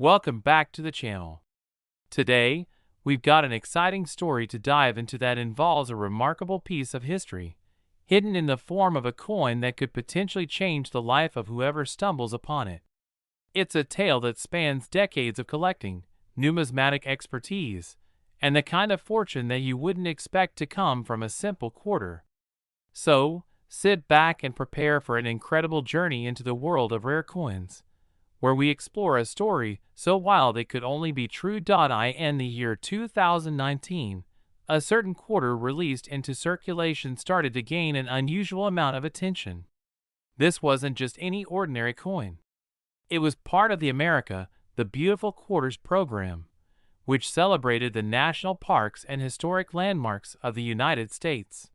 Welcome back to the channel. Today, we've got an exciting story to dive into that involves a remarkable piece of history, hidden in the form of a coin that could potentially change the life of whoever stumbles upon it. It's a tale that spans decades of collecting, numismatic expertise, and the kind of fortune that you wouldn't expect to come from a simple quarter. So, sit back and prepare for an incredible journey into the world of rare coins, where we explore a story so wild it could only be true. In the year 2019, a certain quarter released into circulation started to gain an unusual amount of attention. This wasn't just any ordinary coin. It was part of the Beautiful Quarters program, which celebrated the national parks and historic landmarks of the United States.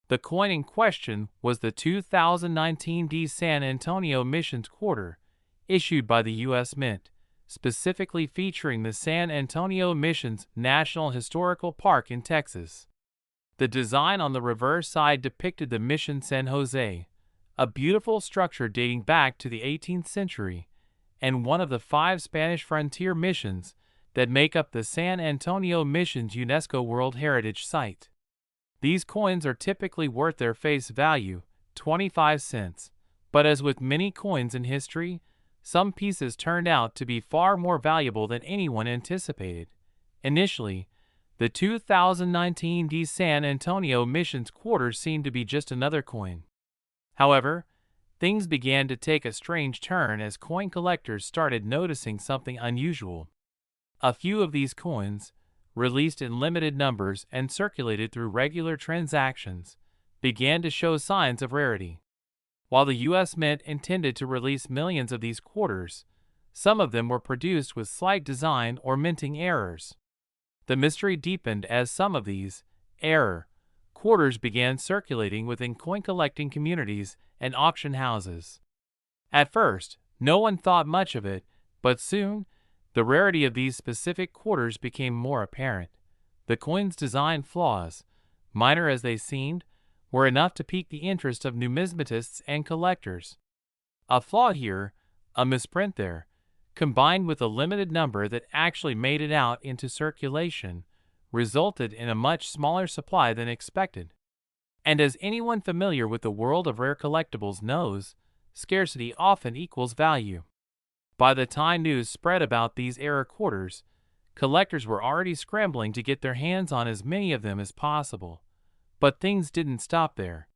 The coin in question was the 2019 San Antonio Missions Quarter, issued by the U.S. Mint, specifically featuring the San Antonio Missions National Historical Park in Texas. The design on the reverse side depicted the Mission San Jose, a beautiful structure dating back to the 18th century, and one of the 5 Spanish frontier missions that make up the San Antonio Missions UNESCO World Heritage Site. These coins are typically worth their face value, 25 cents, but as with many coins in history, some pieces turned out to be far more valuable than anyone anticipated. Initially, the 2019 San Antonio Missions Quarter seemed to be just another coin. However, things began to take a strange turn as coin collectors started noticing something unusual. A few of these coins, released in limited numbers and circulated through regular transactions, began to show signs of rarity. While the U.S. Mint intended to release millions of these quarters, some of them were produced with slight design or minting errors. The mystery deepened as some of these error quarters began circulating within coin collecting communities and auction houses. At first, no one thought much of it, but soon, the rarity of these specific quarters became more apparent. The coin's design flaws, minor as they seemed, were enough to pique the interest of numismatists and collectors. A flaw here, a misprint there, combined with a limited number that actually made it out into circulation, resulted in a much smaller supply than expected. And as anyone familiar with the world of rare collectibles knows, scarcity often equals value. By the time news spread about these error quarters, collectors were already scrambling to get their hands on as many of them as possible. But things didn't stop there.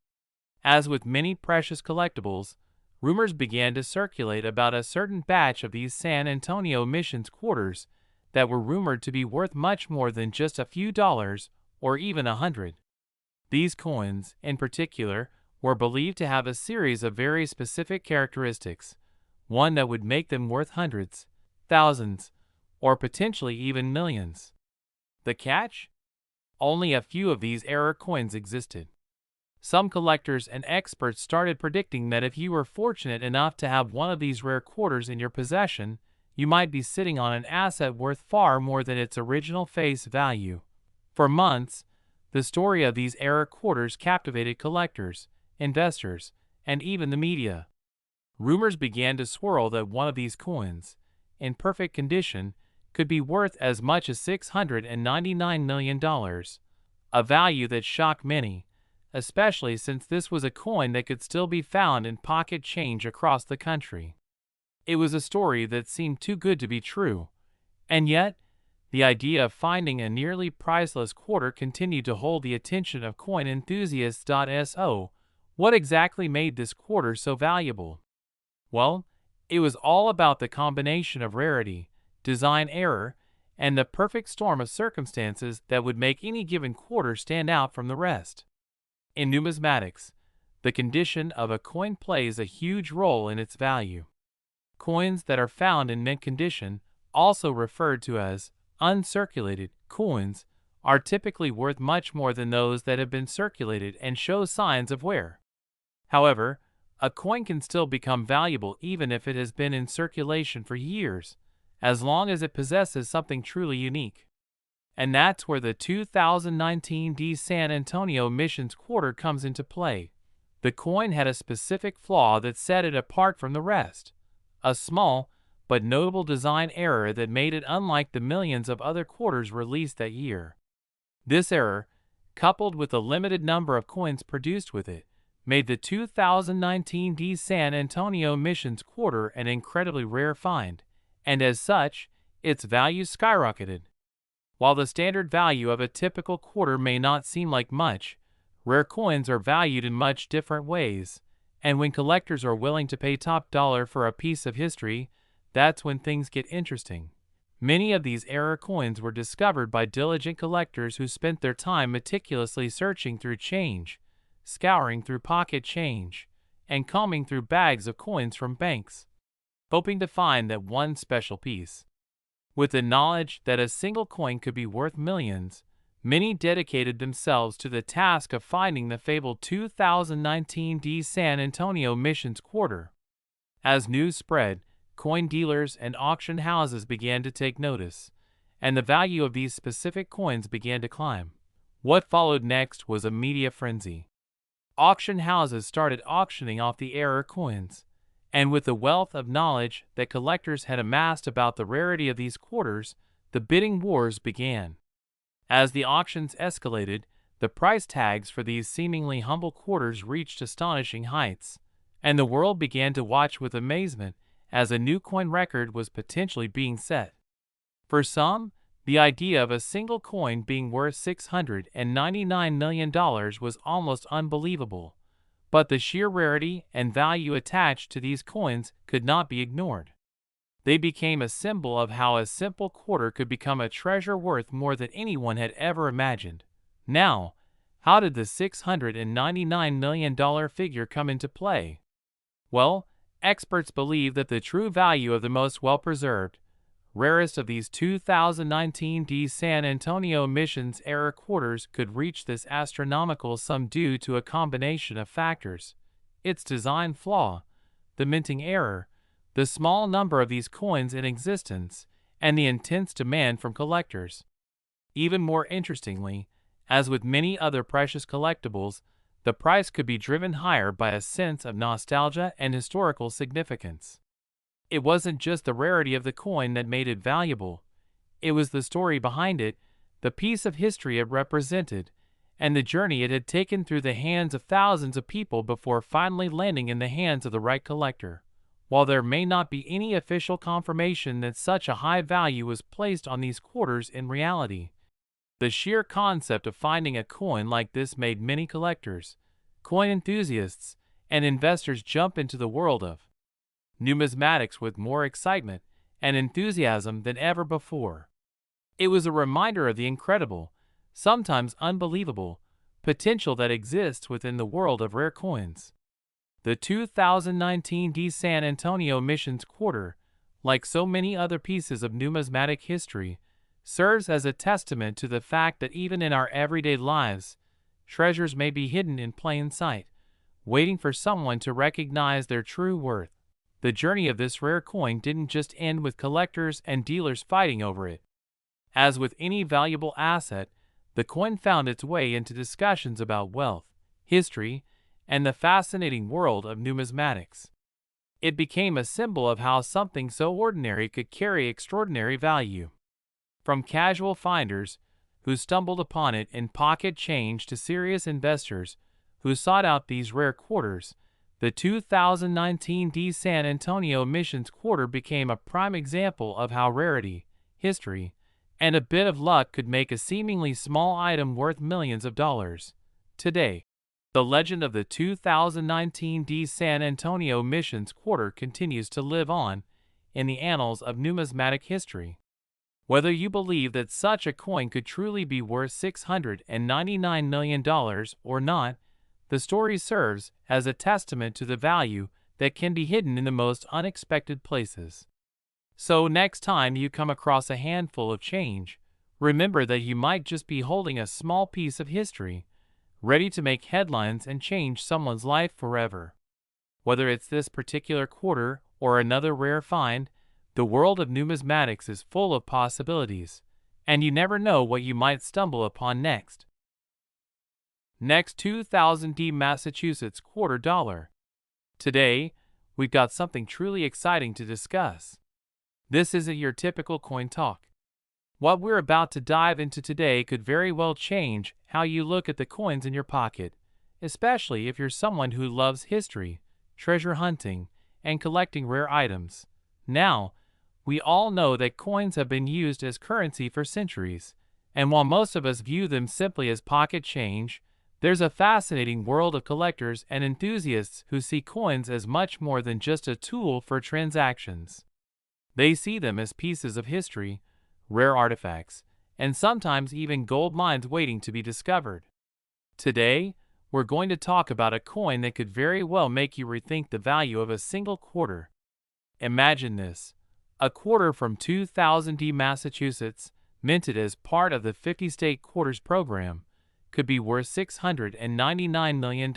As with many precious collectibles, rumors began to circulate about a certain batch of these San Antonio Missions quarters that were rumored to be worth much more than just a few dollars or even 100. These coins, in particular, were believed to have a series of very specific characteristics, one that would make them worth hundreds, thousands, or potentially even millions. The catch? Only a few of these error coins existed. Some collectors and experts started predicting that if you were fortunate enough to have one of these rare quarters in your possession, you might be sitting on an asset worth far more than its original face value. For months, the story of these error quarters captivated collectors, investors, and even the media. Rumors began to swirl that one of these coins, in perfect condition, could be worth as much as $699 million, a value that shocked many, especially since this was a coin that could still be found in pocket change across the country. It was a story that seemed too good to be true, and yet, the idea of finding a nearly priceless quarter continued to hold the attention of coin enthusiasts. So, what exactly made this quarter so valuable? Well, it was all about the combination of rarity, design error, and the perfect storm of circumstances that would make any given quarter stand out from the rest. In numismatics, the condition of a coin plays a huge role in its value. Coins that are found in mint condition, also referred to as uncirculated coins, are typically worth much more than those that have been circulated and show signs of wear. However, a coin can still become valuable even if it has been in circulation for years, as long as it possesses something truly unique. And that's where the 2019 San Antonio Missions Quarter comes into play. The coin had a specific flaw that set it apart from the rest. A small, but notable design error that made it unlike the millions of other quarters released that year. This error, coupled with the limited number of coins produced with it, made the 2019 D San Antonio Missions quarter an incredibly rare find, and as such, its value skyrocketed. While the standard value of a typical quarter may not seem like much, rare coins are valued in much different ways, and when collectors are willing to pay top dollar for a piece of history, that's when things get interesting. Many of these rare coins were discovered by diligent collectors who spent their time meticulously searching through change, scouring through pocket change, and combing through bags of coins from banks, hoping to find that one special piece. With the knowledge that a single coin could be worth millions, many dedicated themselves to the task of finding the fabled 2019 D San Antonio Missions quarter. As news spread, coin dealers and auction houses began to take notice, and the value of these specific coins began to climb. What followed next was a media frenzy. Auction houses started auctioning off the rare coins, and with the wealth of knowledge that collectors had amassed about the rarity of these quarters, the bidding wars began. As the auctions escalated, the price tags for these seemingly humble quarters reached astonishing heights, and the world began to watch with amazement as a new coin record was potentially being set. For some, the idea of a single coin being worth $699 million was almost unbelievable, but the sheer rarity and value attached to these coins could not be ignored. They became a symbol of how a simple quarter could become a treasure worth more than anyone had ever imagined. Now, how did the $699 million figure come into play? Well, experts believe that the true value of the most well-preserved, rarest of these 2019 D San Antonio Missions era quarters could reach this astronomical sum due to a combination of factors: its design flaw, the minting error, the small number of these coins in existence, and the intense demand from collectors. Even more interestingly, as with many other precious collectibles, the price could be driven higher by a sense of nostalgia and historical significance. It wasn't just the rarity of the coin that made it valuable. It was the story behind it, the piece of history it represented, and the journey it had taken through the hands of thousands of people before finally landing in the hands of the right collector. While there may not be any official confirmation that such a high value was placed on these quarters in reality, the sheer concept of finding a coin like this made many collectors, coin enthusiasts, and investors jump into the world of numismatics with more excitement and enthusiasm than ever before. It was a reminder of the incredible, sometimes unbelievable, potential that exists within the world of rare coins. The 2019 D San Antonio Missions quarter, like so many other pieces of numismatic history, serves as a testament to the fact that even in our everyday lives, treasures may be hidden in plain sight, waiting for someone to recognize their true worth. The journey of this rare coin didn't just end with collectors and dealers fighting over it. As with any valuable asset, the coin found its way into discussions about wealth, history, and the fascinating world of numismatics. It became a symbol of how something so ordinary could carry extraordinary value. From casual finders who stumbled upon it in pocket change to serious investors who sought out these rare quarters, the 2019 D San Antonio Missions quarter became a prime example of how rarity, history, and a bit of luck could make a seemingly small item worth millions of dollars. Today, the legend of the 2019 D San Antonio Missions quarter continues to live on in the annals of numismatic history. Whether you believe that such a coin could truly be worth $699 million or not, the story serves as a testament to the value that can be hidden in the most unexpected places. So next time you come across a handful of change, remember that you might just be holding a small piece of history, ready to make headlines and change someone's life forever. Whether it's this particular quarter or another rare find, the world of numismatics is full of possibilities, and you never know what you might stumble upon next. Next, 2000 D Massachusetts quarter dollar. Today, we've got something truly exciting to discuss. This isn't your typical coin talk. What we're about to dive into today could very well change how you look at the coins in your pocket, especially if you're someone who loves history, treasure hunting, and collecting rare items. Now, we all know that coins have been used as currency for centuries, and while most of us view them simply as pocket change, there's a fascinating world of collectors and enthusiasts who see coins as much more than just a tool for transactions. They see them as pieces of history, rare artifacts, and sometimes even gold mines waiting to be discovered. Today, we're going to talk about a coin that could very well make you rethink the value of a single quarter. Imagine this: a quarter from 2000 Massachusetts, minted as part of the 50-state quarters program, could be worth $699 million.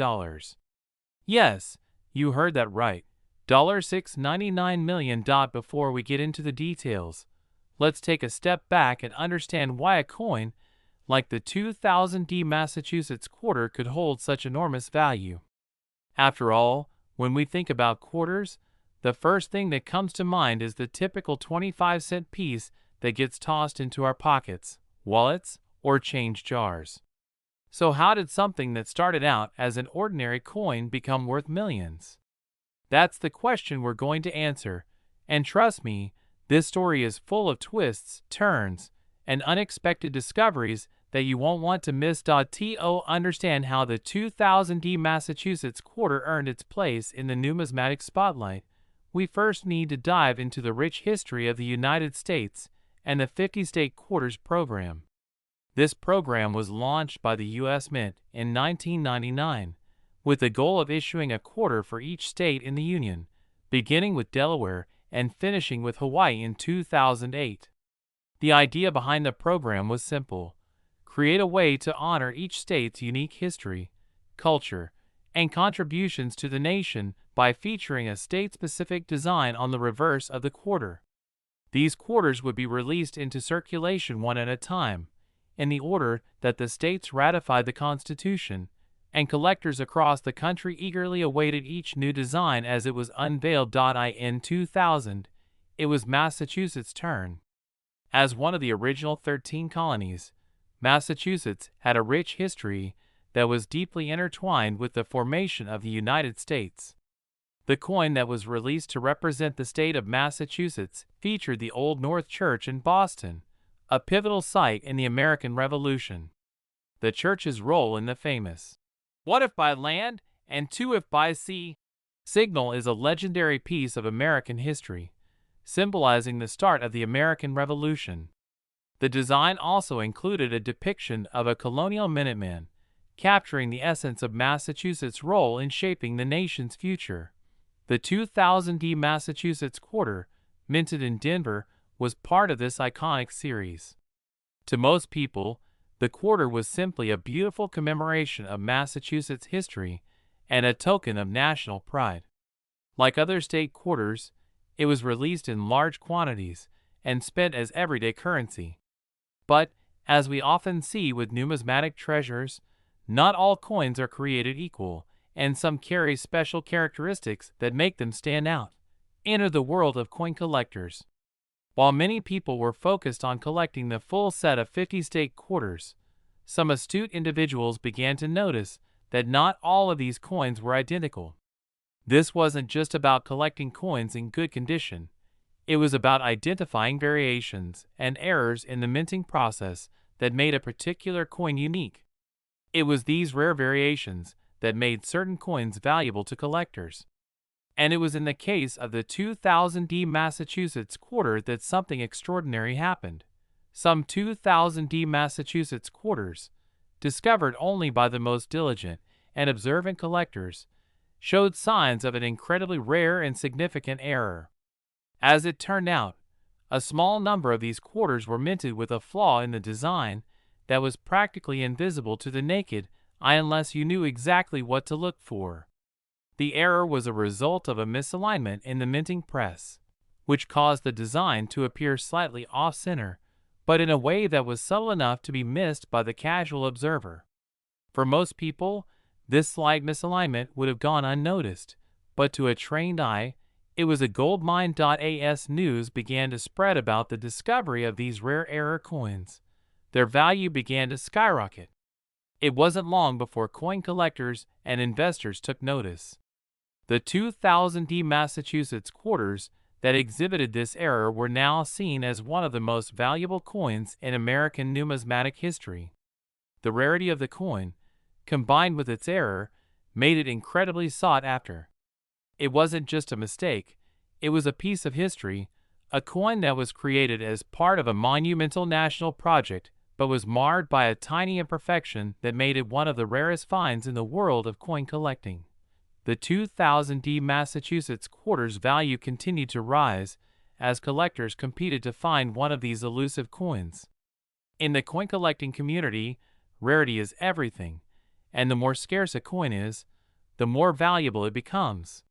Yes, you heard that right. $699 million. Before we get into the details, let's take a step back and understand why a coin like the 2000 Massachusetts quarter could hold such enormous value. After all, when we think about quarters, the first thing that comes to mind is the typical 25-cent piece that gets tossed into our pockets, wallets, or change jars. So how did something that started out as an ordinary coin become worth millions? That's the question we're going to answer, and trust me, this story is full of twists, turns, and unexpected discoveries that you won't want to miss. To understand how the 2000 Massachusetts quarter earned its place in the numismatic spotlight, we first need to dive into the rich history of the United States and the 50-state quarters program. This program was launched by the U.S. Mint in 1999, with the goal of issuing a quarter for each state in the Union, beginning with Delaware and finishing with Hawaii in 2008. The idea behind the program was simple: create a way to honor each state's unique history, culture, and contributions to the nation by featuring a state-specific design on the reverse of the quarter. These quarters would be released into circulation one at a time, in the order that the states ratified the Constitution, and collectors across the country eagerly awaited each new design as it was unveiled. In 2000, it was Massachusetts' turn. As one of the original 13 colonies, Massachusetts had a rich history that was deeply intertwined with the formation of the United States. The coin that was released to represent the state of Massachusetts featured the Old North Church in Boston, a pivotal site in the American Revolution. The church's role in the famous "What if by land and two if by sea" signal is a legendary piece of American history, symbolizing the start of the American Revolution. The design also included a depiction of a colonial Minuteman, capturing the essence of Massachusetts' role in shaping the nation's future. The 2000 Massachusetts quarter, minted in Denver, was part of this iconic series. To most people, the quarter was simply a beautiful commemoration of Massachusetts' history and a token of national pride. Like other state quarters, it was released in large quantities and spent as everyday currency. But, as we often see with numismatic treasures, not all coins are created equal, and some carry special characteristics that make them stand out. Enter the world of coin collectors. While many people were focused on collecting the full set of 50-state quarters, some astute individuals began to notice that not all of these coins were identical. This wasn't just about collecting coins in good condition. It was about identifying variations and errors in the minting process that made a particular coin unique. It was these rare variations that made certain coins valuable to collectors. And it was in the case of the 2000 Massachusetts quarter that something extraordinary happened. Some 2000 Massachusetts quarters, discovered only by the most diligent and observant collectors, showed signs of an incredibly rare and significant error. As it turned out, a small number of these quarters were minted with a flaw in the design that was practically invisible to the naked eye unless you knew exactly what to look for. The error was a result of a misalignment in the minting press, which caused the design to appear slightly off-center, but in a way that was subtle enough to be missed by the casual observer. For most people, this slight misalignment would have gone unnoticed, but to a trained eye, It was a goldmine. As news began to spread about the discovery of these rare error coins, their value began to skyrocket. It wasn't long before coin collectors and investors took notice. The 2000 Massachusetts quarters that exhibited this error were now seen as one of the most valuable coins in American numismatic history. The rarity of the coin, combined with its error, made it incredibly sought after. It wasn't just a mistake, it was a piece of history, a coin that was created as part of a monumental national project but was marred by a tiny imperfection that made it one of the rarest finds in the world of coin collecting. The 2000 Massachusetts quarters value continued to rise as collectors competed to find one of these elusive coins. In the coin collecting community, rarity is everything, and the more scarce a coin is, the more valuable it becomes.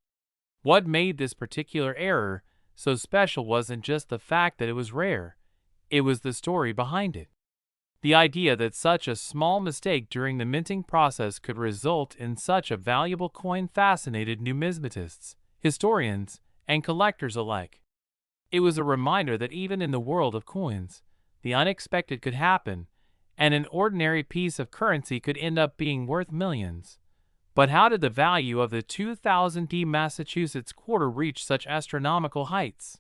What made this particular error so special wasn't just the fact that it was rare, it was the story behind it. The idea that such a small mistake during the minting process could result in such a valuable coin fascinated numismatists, historians, and collectors alike. It was a reminder that even in the world of coins, the unexpected could happen, and an ordinary piece of currency could end up being worth millions. But how did the value of the 2000 Massachusetts quarter reach such astronomical heights?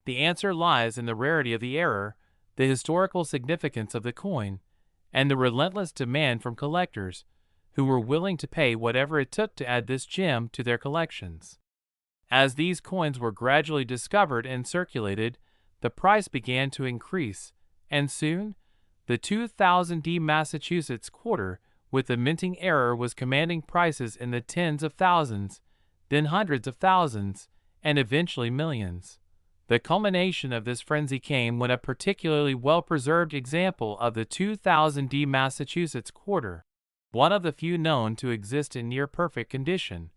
The answer lies in the rarity of the error, the historical significance of the coin, and the relentless demand from collectors, who were willing to pay whatever it took to add this gem to their collections. As these coins were gradually discovered and circulated, the price began to increase, and soon, the 2000 Massachusetts quarter with the minting error was commanding prices in the tens of thousands, then hundreds of thousands, and eventually millions. The culmination of this frenzy came when a particularly well-preserved example of the 2000 Massachusetts quarter, one of the few known to exist in near-perfect condition,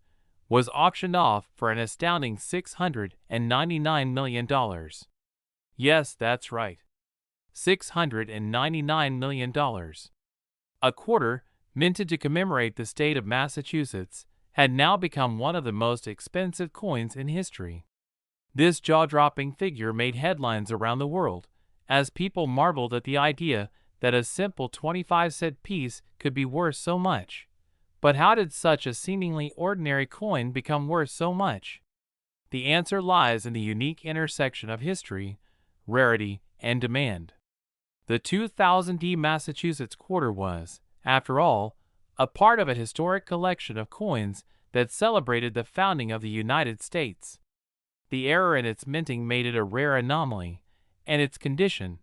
was auctioned off for an astounding $699 million. Yes, that's right. $699 million. A quarter, minted to commemorate the state of Massachusetts, had now become one of the most expensive coins in history. This jaw-dropping figure made headlines around the world, as people marveled at the idea that a simple 25-cent piece could be worth so much. But how did such a seemingly ordinary coin become worth so much? The answer lies in the unique intersection of history, rarity, and demand. The 2000 Massachusetts quarter was, after all, a part of a historic collection of coins that celebrated the founding of the United States. The error in its minting made it a rare anomaly, and its condition,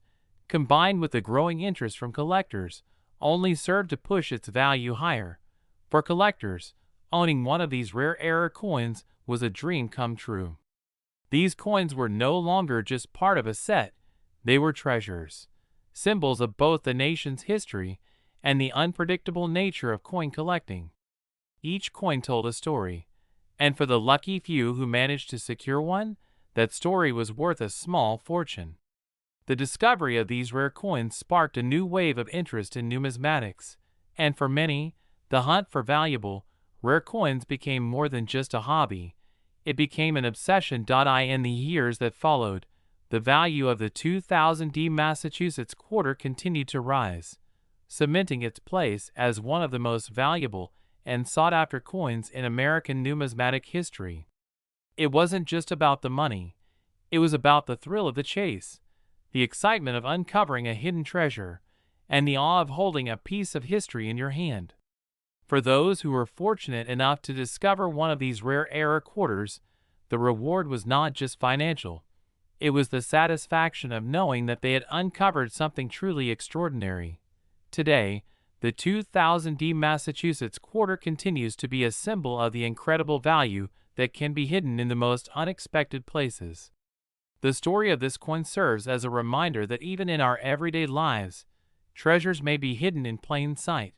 combined with the growing interest from collectors, only served to push its value higher. For collectors, owning one of these rare error coins was a dream come true. These coins were no longer just part of a set, they were treasures, symbols of both the nation's history and the unpredictable nature of coin collecting. Each coin told a story, and for the lucky few who managed to secure one, that story was worth a small fortune. The discovery of these rare coins sparked a new wave of interest in numismatics, and for many, the hunt for valuable, rare coins became more than just a hobby. It became an obsession. In the years that followed, the value of the 2000 Massachusetts quarter continued to rise, cementing its place as one of the most valuable and sought-after coins in American numismatic history. It wasn't just about the money, it was about the thrill of the chase, the excitement of uncovering a hidden treasure, and the awe of holding a piece of history in your hand. For those who were fortunate enough to discover one of these rare error quarters, the reward was not just financial. It was the satisfaction of knowing that they had uncovered something truly extraordinary. Today, the 2000 Massachusetts quarter continues to be a symbol of the incredible value that can be hidden in the most unexpected places. The story of this coin serves as a reminder that even in our everyday lives, treasures may be hidden in plain sight,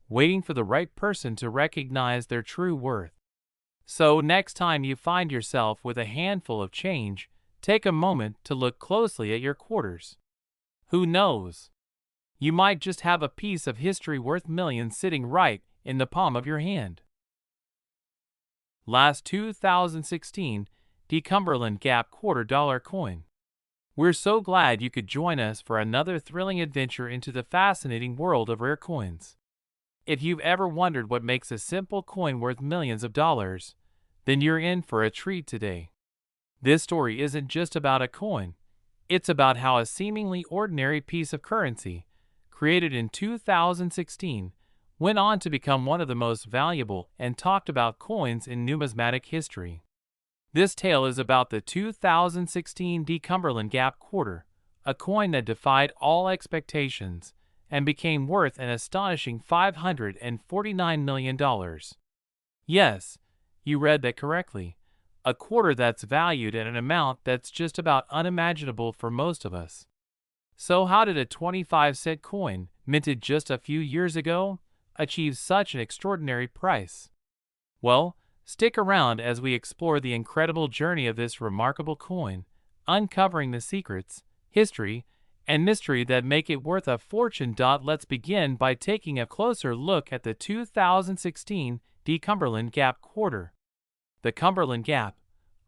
waiting for the right person to recognize their true worth. So next time you find yourself with a handful of change, take a moment to look closely at your quarters. Who knows? You might just have a piece of history worth millions sitting right in the palm of your hand. Last 2016, the Cumberland Gap $2 coin. We're so glad you could join us for another thrilling adventure into the fascinating world of rare coins. If you've ever wondered what makes a simple coin worth millions of dollars, then you're in for a treat today. This story isn't just about a coin, it's about how a seemingly ordinary piece of currency, created in 2016, went on to become one of the most valuable and talked about coins in numismatic history. This tale is about the 2016 Cumberland Gap quarter, a coin that defied all expectations and became worth an astonishing $549 million. Yes, you read that correctly. A quarter that's valued at an amount that's just about unimaginable for most of us. So how did a 25-cent coin, minted just a few years ago, achieve such an extraordinary price? Well, stick around as we explore the incredible journey of this remarkable coin, uncovering the secrets, history, and mystery that make it worth a fortune. Let's begin by taking a closer look at the 2016 Cumberland Gap quarter. The Cumberland Gap,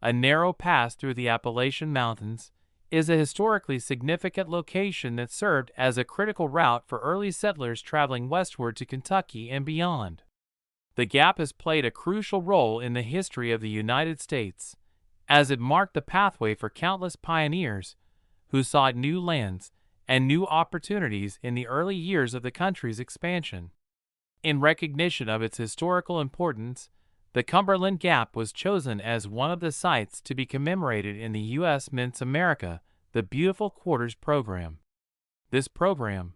a narrow pass through the Appalachian Mountains, is a historically significant location that served as a critical route for early settlers traveling westward to Kentucky and beyond. The Gap has played a crucial role in the history of the United States, as it marked the pathway for countless pioneers who sought new lands and new opportunities in the early years of the country's expansion. In recognition of its historical importance, the Cumberland Gap was chosen as one of the sites to be commemorated in the U.S. Mints America, the Beautiful Quarters program. This program,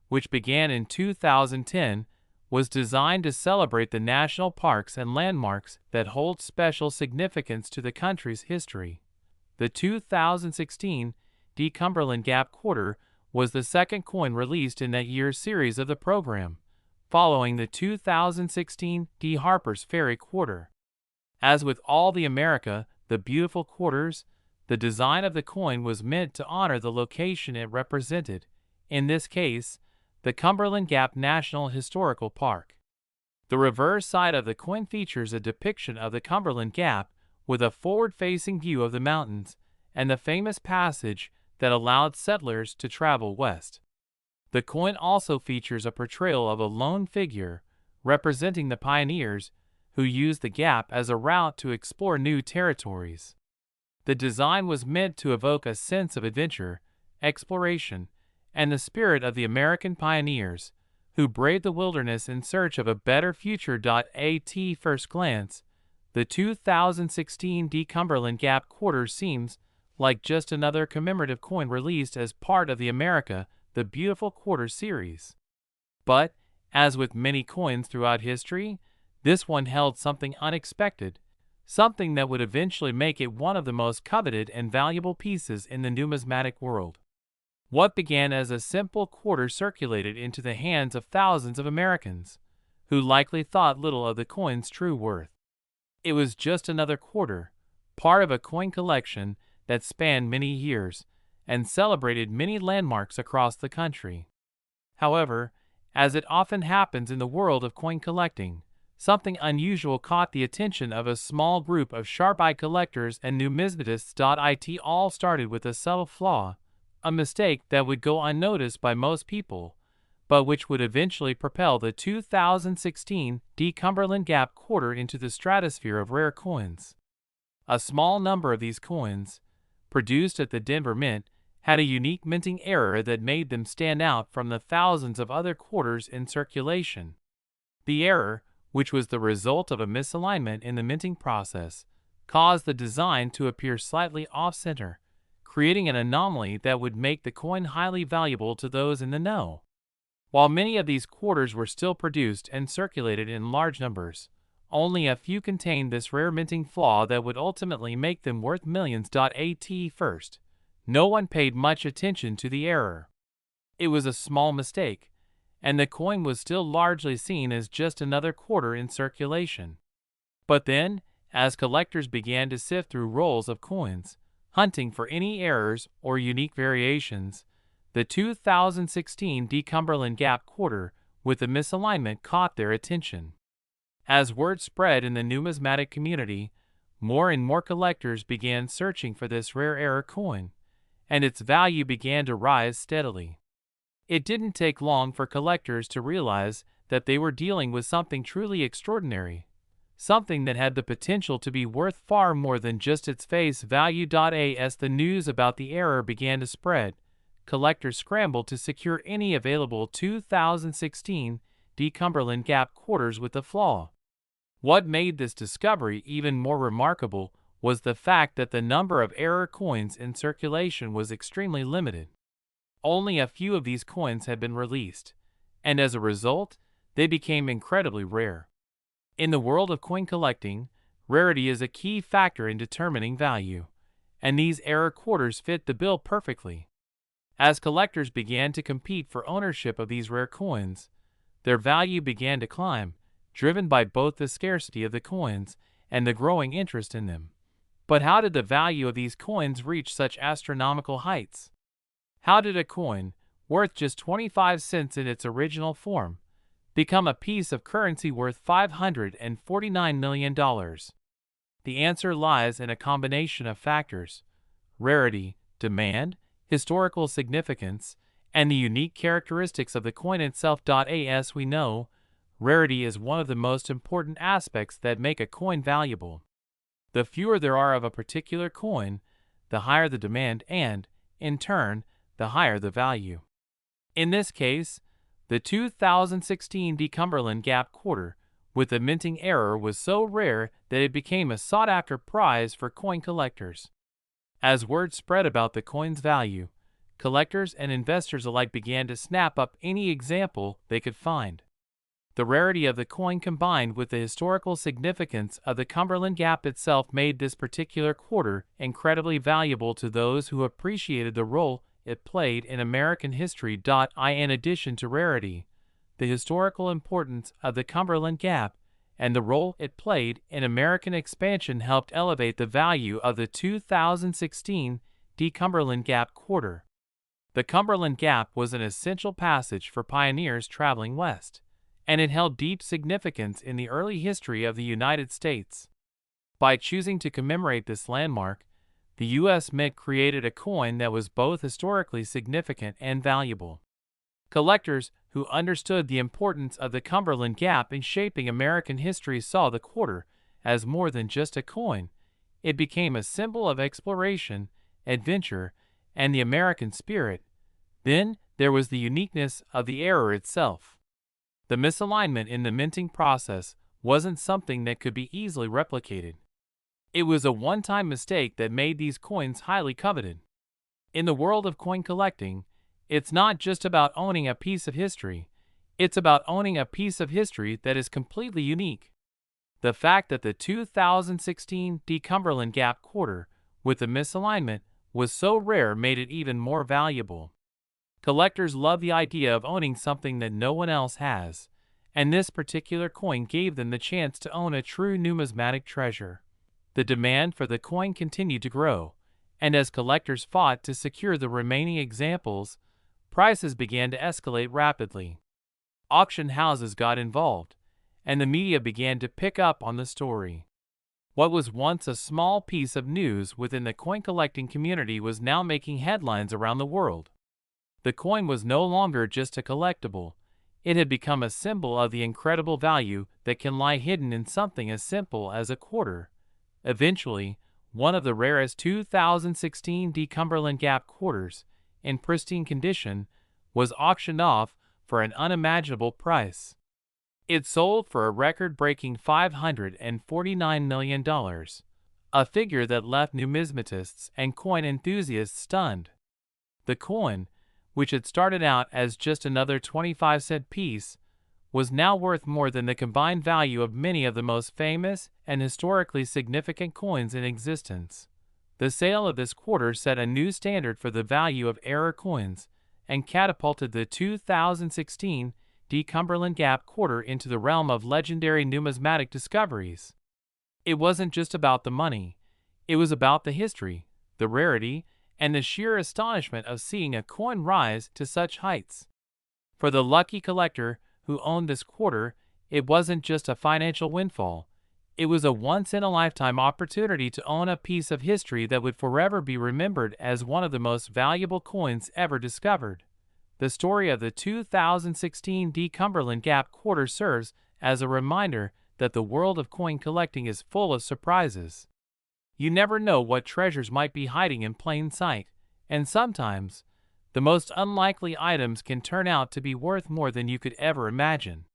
which began in 2010, was designed to celebrate the national parks and landmarks that hold special significance to the country's history. The 2016 Cumberland Gap quarter was the second coin released in that year's series of the program, following the 2016 Harper's Ferry quarter. As with all the America, the Beautiful Quarters, the design of the coin was meant to honor the location it represented, in this case, the Cumberland Gap National Historical Park. The reverse side of the coin features a depiction of the Cumberland Gap with a forward-facing view of the mountains and the famous passage that allowed settlers to travel west. The coin also features a portrayal of a lone figure representing the pioneers who used the Gap as a route to explore new territories. The design was meant to evoke a sense of adventure, exploration, and the spirit of the American pioneers who braved the wilderness in search of a better future. At first glance, the 2016 Cumberland Gap quarter seems like just another commemorative coin released as part of the America, the Beautiful Quarter series. But, as with many coins throughout history, this one held something unexpected, something that would eventually make it one of the most coveted and valuable pieces in the numismatic world. What began as a simple quarter circulated into the hands of thousands of Americans, who likely thought little of the coin's true worth. It was just another quarter, part of a coin collection that spanned many years and celebrated many landmarks across the country. However, as it often happens in the world of coin collecting, something unusual caught the attention of a small group of sharp-eyed collectors and numismatists. It all started with a subtle flaw, a mistake that would go unnoticed by most people, but which would eventually propel the 2016 Cumberland Gap quarter into the stratosphere of rare coins. A small number of these coins, produced at the Denver Mint, had a unique minting error that made them stand out from the thousands of other quarters in circulation. The error, which was the result of a misalignment in the minting process, caused the design to appear slightly off-center, creating an anomaly that would make the coin highly valuable to those in the know. While many of these quarters were still produced and circulated in large numbers, only a few contained this rare minting flaw that would ultimately make them worth millions. At first, no one paid much attention to the error. It was a small mistake, and the coin was still largely seen as just another quarter in circulation. But then, as collectors began to sift through rolls of coins, hunting for any errors or unique variations, the 2016 Cumberland Gap quarter with the misalignment caught their attention. As word spread in the numismatic community, more and more collectors began searching for this rare error coin, and its value began to rise steadily. It didn't take long for collectors to realize that they were dealing with something truly extraordinary, something that had the potential to be worth far more than just its face value. As the news about the error began to spread, collectors scrambled to secure any available 2016 Cumberland Gap quarters with the flaw. What made this discovery even more remarkable was the fact that the number of error coins in circulation was extremely limited. Only a few of these coins had been released, and as a result, they became incredibly rare. In the world of coin collecting, rarity is a key factor in determining value, and these error quarters fit the bill perfectly. As collectors began to compete for ownership of these rare coins, their value began to climb, driven by both the scarcity of the coins and the growing interest in them. But how did the value of these coins reach such astronomical heights? How did a coin, worth just 25 cents in its original form, become a piece of currency worth $549 million? The answer lies in a combination of factors: rarity, demand, historical significance, and the unique characteristics of the coin itself. As we know, rarity is one of the most important aspects that make a coin valuable. The fewer there are of a particular coin, the higher the demand and, in turn, the higher the value. In this case, the 2016 Cumberland Gap quarter with the minting error was so rare that it became a sought-after prize for coin collectors. As word spread about the coin's value, collectors and investors alike began to snap up any example they could find. The rarity of the coin combined with the historical significance of the Cumberland Gap itself made this particular quarter incredibly valuable to those who appreciated the role it played in American history. In addition to rarity, the historical importance of the Cumberland Gap and the role it played in American expansion helped elevate the value of the 2016 Cumberland Gap quarter. The Cumberland Gap was an essential passage for pioneers traveling west, and it held deep significance in the early history of the United States. By choosing to commemorate this landmark, the U.S. Mint created a coin that was both historically significant and valuable. Collectors who understood the importance of the Cumberland Gap in shaping American history saw the quarter as more than just a coin. It became a symbol of exploration, adventure, and the American spirit. Then there was the uniqueness of the error itself. The misalignment in the minting process wasn't something that could be easily replicated. It was a one-time mistake that made these coins highly coveted. In the world of coin collecting, it's not just about owning a piece of history, it's about owning a piece of history that is completely unique. The fact that the 2016 Cumberland Gap quarter with the misalignment was so rare made it even more valuable. Collectors love the idea of owning something that no one else has, and this particular coin gave them the chance to own a true numismatic treasure. The demand for the coin continued to grow, and as collectors fought to secure the remaining examples, prices began to escalate rapidly. Auction houses got involved, and the media began to pick up on the story. What was once a small piece of news within the coin collecting community was now making headlines around the world. The coin was no longer just a collectible, it had become a symbol of the incredible value that can lie hidden in something as simple as a quarter. Eventually, one of the rarest 2016 Cumberland Gap quarters, in pristine condition, was auctioned off for an unimaginable price. It sold for a record-breaking $549 million, a figure that left numismatists and coin enthusiasts stunned. The coin, which had started out as just another 25-cent piece, was now worth more than the combined value of many of the most famous and historically significant coins in existence. The sale of this quarter set a new standard for the value of error coins and catapulted the 2016 Cumberland Gap quarter into the realm of legendary numismatic discoveries. It wasn't just about the money, it was about the history, the rarity, and the sheer astonishment of seeing a coin rise to such heights. For the lucky collector who owned this quarter, it wasn't just a financial windfall, It was a once-in-a-lifetime opportunity to own a piece of history that would forever be remembered as one of the most valuable coins ever discovered. The story of the 2016 Cumberland Gap quarter serves as a reminder that the world of coin collecting is full of surprises. You never know what treasures might be hiding in plain sight, and sometimes, the most unlikely items can turn out to be worth more than you could ever imagine.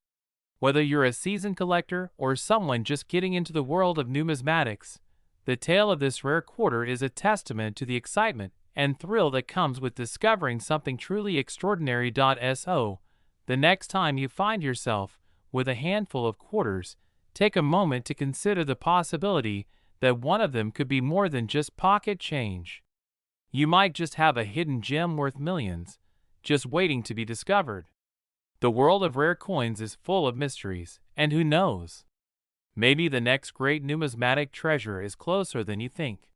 Whether you're a seasoned collector or someone just getting into the world of numismatics, the tale of this rare quarter is a testament to the excitement and thrill that comes with discovering something truly extraordinary. So, the next time you find yourself with a handful of quarters, take a moment to consider the possibility that one of them could be more than just pocket change. You might just have a hidden gem worth millions, just waiting to be discovered. The world of rare coins is full of mysteries, and who knows? Maybe the next great numismatic treasure is closer than you think.